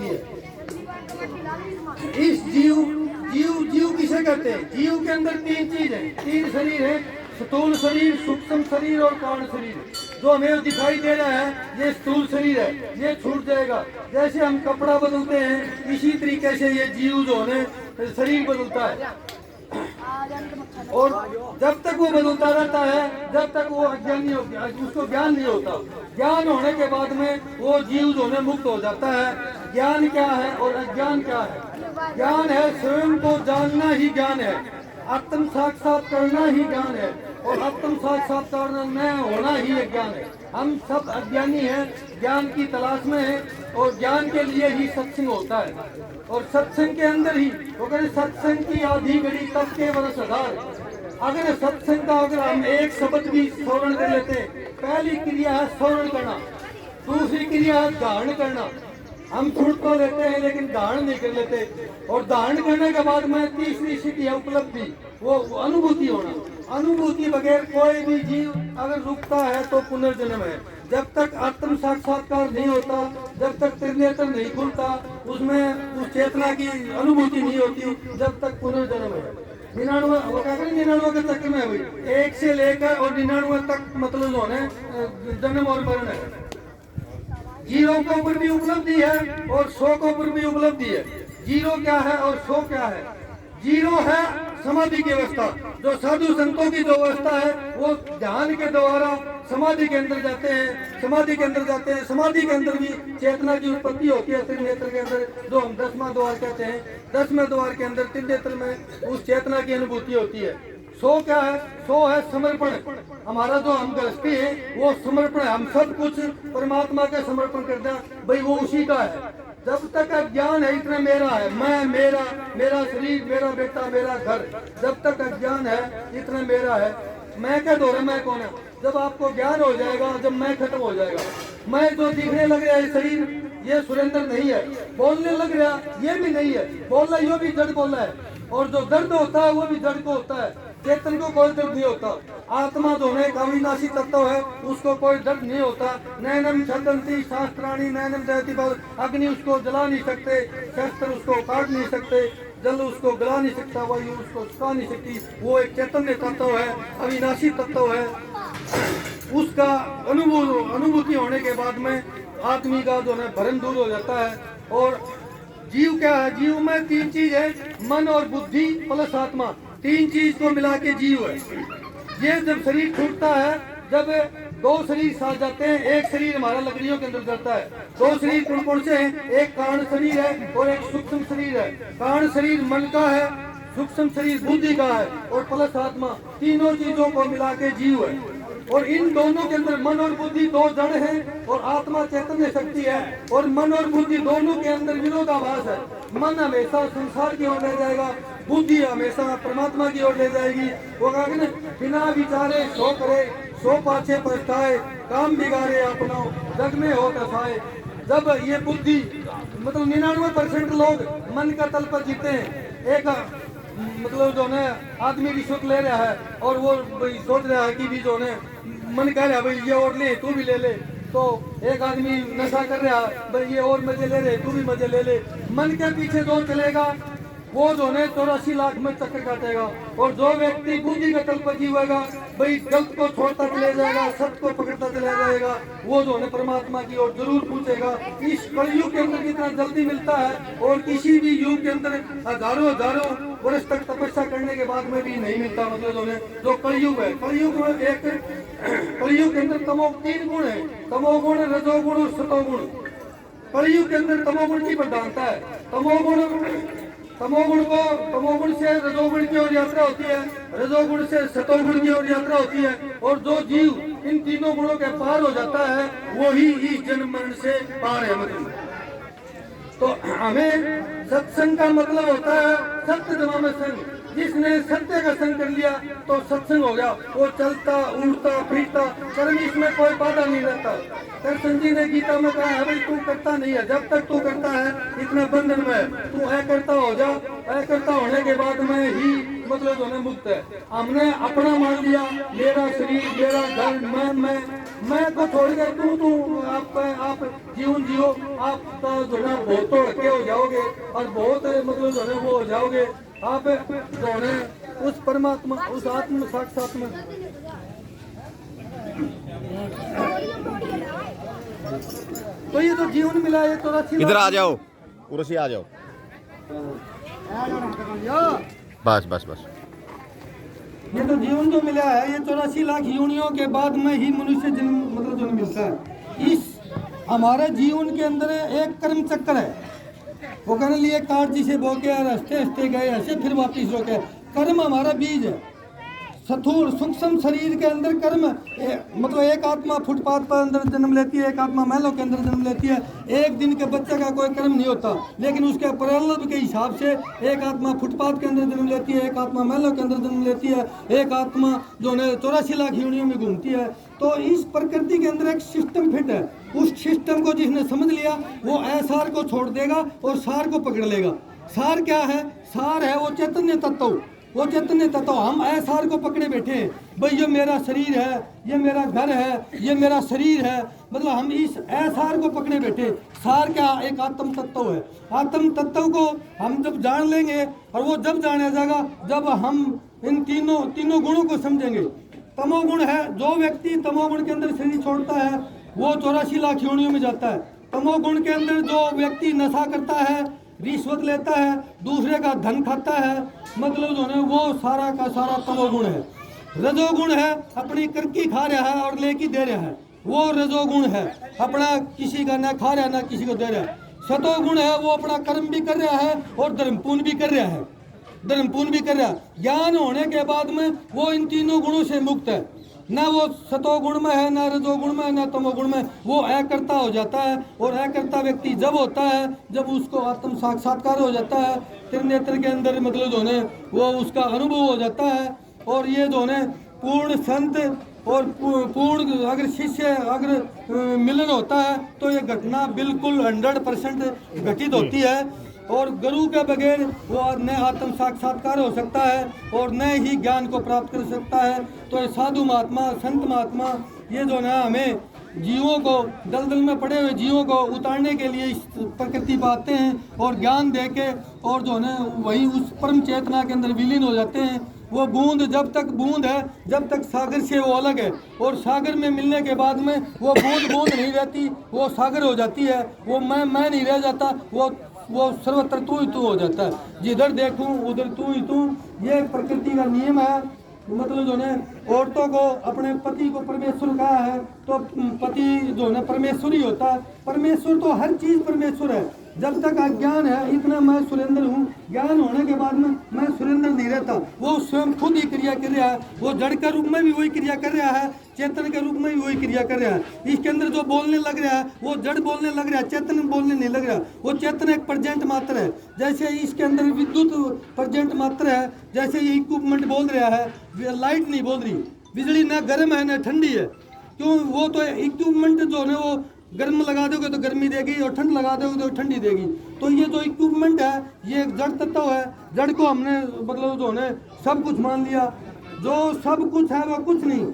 है। इस जीव जीव जीव किसे कहते हैं? जीव के अंदर तीन चीज है, तीन शरीर है, स्थूल शरीर, सूक्ष्म शरीर और कारण शरीर। जो हमें दिखाई दे रहा है ये स्थूल शरीर है, ये छूट जाएगा। जैसे हम कपड़ा बदलते हैं इसी तरीके से ये जीव जो है शरीर बदलता है, और जब तक वो बदलता रहता है जब तक वो अज्ञानी हो गया, उसको ज्ञान नहीं होता। ज्ञान होने के बाद में वो जीव जो है मुक्त हो जाता है। ज्ञान क्या है और अज्ञान क्या है? ज्ञान है स्वयं को जानना ही ज्ञान है, आत्म साक्षात करना ही ज्ञान है, और आत्म साक्षात्कार में होना ही एक ज्ञान है। हम सब अज्ञानी हैं, ज्ञान की तलाश में हैं, और ज्ञान के लिए ही सत्संग होता है। और सत्संग के अंदर ही अगर सत्संग की आधी घड़ी तक के वर्ष हजार, अगर सत्संग का अगर हम एक शब्द भी स्मरण कर लेते, पहली क्रिया है स्मरण करना, दूसरी क्रिया है धारण करना। हम छूट तो लेते हैं लेकिन धारण नहीं कर लेते, और धारण करने के बाद में तीसरी स्थिति है उपलब्धि, वो अनुभूति होना। अनुभूति बगैर कोई भी जीव अगर रुकता है तो पुनर्जन्म है। जब तक आत्म साक्षात्कार नहीं होता, जब तक त्रिनेत्र नहीं खुलता, उसमें उस चेतना की अनुभूति नहीं होती, जब तक पुनर्जन्म है। 99 वो क्या करें 99 के चक्र में है भाई, 1 से लेकर और 99 तक मतलब जो है जन्म और मरण है। 0 के ऊपर भी उपलब्धि है और 100 के ऊपर भी उपलब्धि है। 0 क्या है और 100 क्या है? 0 है समाधि की अवस्था, जो साधु संतों की जो अवस्था है वो ध्यान के द्वारा समाधि के अंदर जाते हैं, समाधि के अंदर जाते हैं। समाधि के अंदर भी चेतना की उत्पत्ति होती है त्रिनेत्र के अंदर, जो हम 10वां द्वार कहते हैं। 10वें द्वार के अंदर त्रिनेत्र में उस चेतना की अनुभूति होती है। 100 क्या है? 100 है समर्पण। हमारा जो हम गृहस्थी है वो समर्पण है, हम सब कुछ परमात्मा के समर्पण कर दें भाई, वो उसी का है। जब तक अज्ञान है इतना मेरा है, मैं, मेरा, मेरा शरीर, मेरा बेटा, मेरा घर, जब तक अज्ञान है इतना मेरा है। मैं क्या दो रहा, मैं कौन है? जब आपको ज्ञान हो जाएगा, जब मैं खत्म हो जाएगा, मैं जो दिखने लग रहा है शरीर ये सुरेंद्र नहीं है, बोलने लग रहा ये भी नहीं है, बोल रहा ये भी जड़ बोल रहा है, और जो दर्द होता है वो भी जड़ को होता है, चेतन को कोई दर्द नहीं होता। आत्मा जो है अविनाशी तत्व है, उसको कोई दर्द नहीं होता। नैनम छदंती शास्त्राणी नैनम जयति बल, अग्नि उसको जला नहीं सकते, शस्त्र उसको काट नहीं सकते, जल उसको गला नहीं सकता, वायु उसको सुखा नहीं सकती। वो एक चैतन्य तत्व है, अविनाशी तत्व है। उसका अनुभूति होने के बाद में आदमी का जो है भ्रम दूर हो जाता है। और जीव क्या है? जीव में 3 चीज है, मन और बुद्धि प्लस आत्मा, 3 चीज को मिला के जीव है। ये जब शरीर छूटता है, जब 2 शरीर साथ जाते हैं, एक शरीर हमारा लकड़ियों के अंदर जाता है। 2 शरीर कौन कौन से हैं? एक कारण शरीर है और एक सूक्ष्म शरीर है। कारण शरीर मन का है, सूक्ष्म शरीर बुद्धि का है, और प्लस आत्मा, तीनों चीजों को मिला के जीव है। और इन दोनों के अंदर मन और बुद्धि 2 जड़ हैं, और आत्मा चैतन्य शक्ति है। और मन और बुद्धि दोनों के अंदर विरोधाभास है। मन हमेशा संसार की ओर ले जाएगा, बुद्धि हमेशा परमात्मा की ओर ले जाएगी। वो कहा ना, बिना विचारे सो करे, सो पाछे पछताए, काम बिगाड़े अपना, जग में हो कसाए। जब ये बुद्धि मतलब 99% लोग मन का तल पर जीते हैं। एक मतलब जो है आदमी रिश्वत ले रहा है और वो सोच रहा है कि भी जो है मन कह रहा है भाई ये और ले, तू भी ले ले। तो एक आदमी नशा कर रहा है, भाई ये और मजे ले रहे, तू भी मजे ले ले। मन के पीछे जो चलेगा वो जो है 84 लाख में चक्कर काटेगा। और जो व्यक्ति बुद्धि का तल पर जीवेगा, भाई गलत को छोड़ता चले जाएगा, सत्य को पकड़ता चला जाएगा, वो जो है परमात्मा की ओर जरूर पूछेगा। इस कलयुग के अंदर कितना जल्दी मिलता है, और किसी भी युग के अंदर हजारों वर्ष तक तपस्या करने के बाद में भी नहीं मिलता। मतलब जो कलयुग है, कलयुग में एक कलयुग के अंदर 3 गुण है, तमोगुण, रजोगुण और सतोगुण। कलयुग के अंदर तमोगुण की प्रधानता है। तमोगुण से रजोगुण की ओर यात्रा होती है, रजोगुण से सतोगुण की ओर यात्रा होती है। और जो जीव इन तीनों गुणों के पार हो जाता है वो ही इस जन्म मरण से पार है। मतलब तो हमें सत्संग का मतलब होता है सत्य जमा में संग। जिसने सत्य का संग कर लिया तो सत्संग हो गया। वो चलता उड़ता फिरता कर्म, इसमें कोई बाधा नहीं रहता। कृष्ण जी ने गीता में कहा है भाई तू करता नहीं है, जब तक तू करता है इतना बंधन में है, तू करता हो जा। करता होने के बाद में ही मतलब जो है मुक्त है। हमने अपना मान लिया, मेरा शरीर, मेरा घर, मैं मैं को छोड़ के तू आप जीवन जियो, आप तो जो है बहुत तो रखे हो जाओगे और बहुत मतलब जो है वो हो जाओगे। आप जो है उस परमात्मा, उस आत्म साक्षात में तो ये तो जीवन मिला है। तो इधर आ जाओ, उर्सी आ जाओ, बस बस बस। ये तो जीवन जो मिला है, ये 84 लाख योनियों के बाद में ही मनुष्य जन्म मतलब जो मिलता है। इस हमारे जीवन के अंदर एक कर्म चक्र है, वो कहने लिए काट जिसे बोके हंसते हंसते गए, ऐसे फिर वापिस रोके। कर्म हमारा बीज है। स्थूल सूक्ष्म शरीर के अंदर कर्म मतलब एक आत्मा फुटपाथ पर अंदर जन्म लेती है, एक आत्मा महलों के अंदर जन्म लेती है। एक दिन के बच्चे का कोई कर्म नहीं होता, लेकिन उसके प्रलोभ के हिसाब से एक आत्मा फुटपाथ के अंदर जन्म लेती है, एक आत्मा महलों के अंदर जन्म लेती है, एक आत्मा जो है 84 लाख योनियों में घूमती है। तो इस प्रकृति के अंदर एक सिस्टम फिट है। उस सिस्टम को जिसने समझ लिया वो असार को छोड़ देगा और सार को पकड़ लेगा। सार क्या है? सार है वो चैतन्य तत्व, वो चैतन्य तत्व। हम असार को पकड़े बैठे हैं, भाई ये मेरा शरीर है, ये मेरा घर है, ये मेरा शरीर है, मतलब हम इस असार को पकड़े बैठे। सार क्या? एक आत्म तत्व है। आत्म तत्व को हम जब जान लेंगे, और वो जब जाना जाएगा जब हम इन तीनों गुणों को समझेंगे। तमोगुण है, जो व्यक्ति तमोगुण के अंदर शरीर छोड़ता है वो 84 लाख योनियों में जाता है। तमोगुण के अंदर जो व्यक्ति नशा करता है, रिश्वत लेता है, दूसरे का धन खाता है, मतलब जो है वो सारा का सारा तमोगुण है। रजोगुण है, अपनी करकी खा रहा है और लेके दे रहा है, वो रजोगुण है। अपना किसी का ना खा रहा है ना किसी को दे रहा है। सतोगुण है, वो अपना कर्म भी कर रहा है और धर्मपूर्ण भी कर रहा है, धर्मपूर्ण भी कर रहा है। ज्ञान होने के बाद में वो इन तीनों गुणों से मुक्त है। ना वो सतोगुण में है, ना रजोगुण में है, ना तमोगुण में। वो अकर्ता हो जाता है। और अकर्ता व्यक्ति जब होता है जब उसको आत्म साक्षात्कार हो जाता है, त्रिनेत्र के अंदर मतलब जो है वो उसका अनुभव हो जाता है। और ये जो है पूर्ण संत और पूर्ण अगर शिष्य अगर मिलन होता है तो ये घटना बिल्कुल 100% घटित होती है। और गुरु के बगैर वो न आत्म साक्षात्कार हो सकता है और न ही ज्ञान को प्राप्त कर सकता है। तो ये साधु महात्मा, संत महात्मा, ये जो ना हमें जीवों को, दलदल में पड़े हुए जीवों को उतारने के लिए इस प्रकृति पर आते हैं और ज्ञान दे के और जो है वही उस परम चेतना के अंदर विलीन हो जाते हैं। वो बूंद जब तक बूंद है, जब तक सागर से वो अलग है, और सागर में मिलने के बाद में वो बूंद नहीं रहती, वो सागर हो जाती है। वो मैं नहीं रह जाता, वो सर्वत्र तू ही तू हो जाता है। जिधर देखूं उधर तू ही तू। ये प्रकृति का नियम है। मतलब जो है औरतों को अपने पति को परमेश्वर कहा है, तो पति जो है परमेश्वर ही होता है। परमेश्वर तो हर चीज परमेश्वर है। जब तक अज्ञान है इतना मैं सुरेंद्र हूँ, ज्ञान होने के बाद में मैं सुरेंद्र नहीं रहता। वो स्वयं खुद ही क्रिया कर रहा है। वो जड़ के रूप में भी वही क्रिया कर रहा है, चेतन के रूप में भी वही क्रिया कर रहा है। इसके अंदर जो बोलने लग रहा है वो जड़ बोलने लग रहा है, चेतन बोलने नहीं लग रहा। वो चेतन एक प्रेजेंट मात्र है। जैसे इसके अंदर विद्युत प्रेजेंट मात्र है, जैसे ये इक्विपमेंट बोल रहा है, लाइट नहीं बोल रही, बिजली ना गर्म है ना ठंडी है। क्यों? वो तो इक्विपमेंट जो है वो गर्म लगा दोगे तो गर्मी देगी और ठंड लगा दोगे तो ठंडी देगी। तो ये जो इक्विपमेंट है ये एक जड़ तत्व है। जड़ को हमने मतलब जो है सब कुछ मान लिया। जो सब कुछ है वो कुछ नहीं,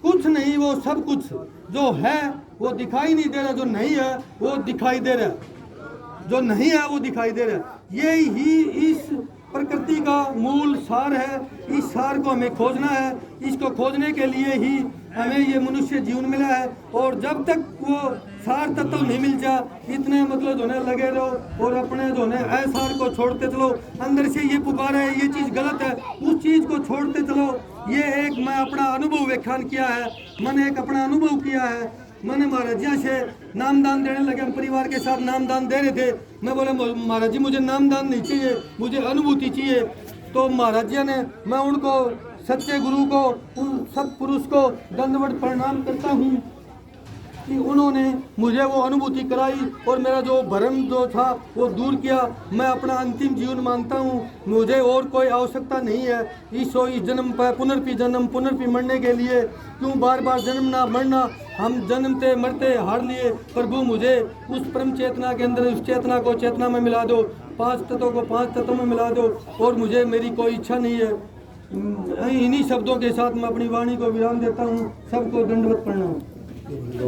कुछ नहीं वो सब कुछ। जो है वो दिखाई नहीं दे रहा, जो नहीं है वो दिखाई दे रहा है, जो नहीं है वो दिखाई दे रहा है। ये ही इस प्रकृति का मूल सार है। इस सार को हमें खोजना है। इसको खोजने के लिए ही हमें ये मनुष्य जीवन मिला है। और जब तक वो सार तत्व नहीं मिल जा, इतने मतलब जो है लगे रहो और अपने जो है असार को छोड़ते चलो। अंदर से ये पुकार है ये चीज़ गलत है, उस चीज़ को छोड़ते चलो। ये एक मैं अपना अनुभव व्याख्यान किया है, मैंने एक अपना अनुभव किया है। मैंने महाराज जी से नामदान देने लगे, हम परिवार के साथ नामदान दे रहे थे। मैं बोला महाराज जी मुझे नामदान नहीं चाहिए, मुझे अनुभूति चाहिए। तो महाराज जी ने, मैं उनको सच्चे गुरु को, उन सत्पुरुष को दंडवत प्रणाम करता हूँ कि उन्होंने मुझे वो अनुभूति कराई और मेरा जो भ्रम जो था वो दूर किया। मैं अपना अंतिम जीवन मानता हूँ, मुझे और कोई आवश्यकता नहीं है इस जन्म पर पुनर्पि मरने के लिए। क्यों बार बार जन्मना मरना, हम जन्मते मरते हार लिए। प्रभु मुझे उस परम चेतना के अंदर, उस चेतना को चेतना में मिला दो, 5 तत्वों को 5 तत्वों में मिला दो। और मुझे मेरी कोई इच्छा नहीं है। इन्हीं शब्दों के साथ मैं अपनी वाणी को विराम देता हूँ। सबको दंडवत प्रणाम। दो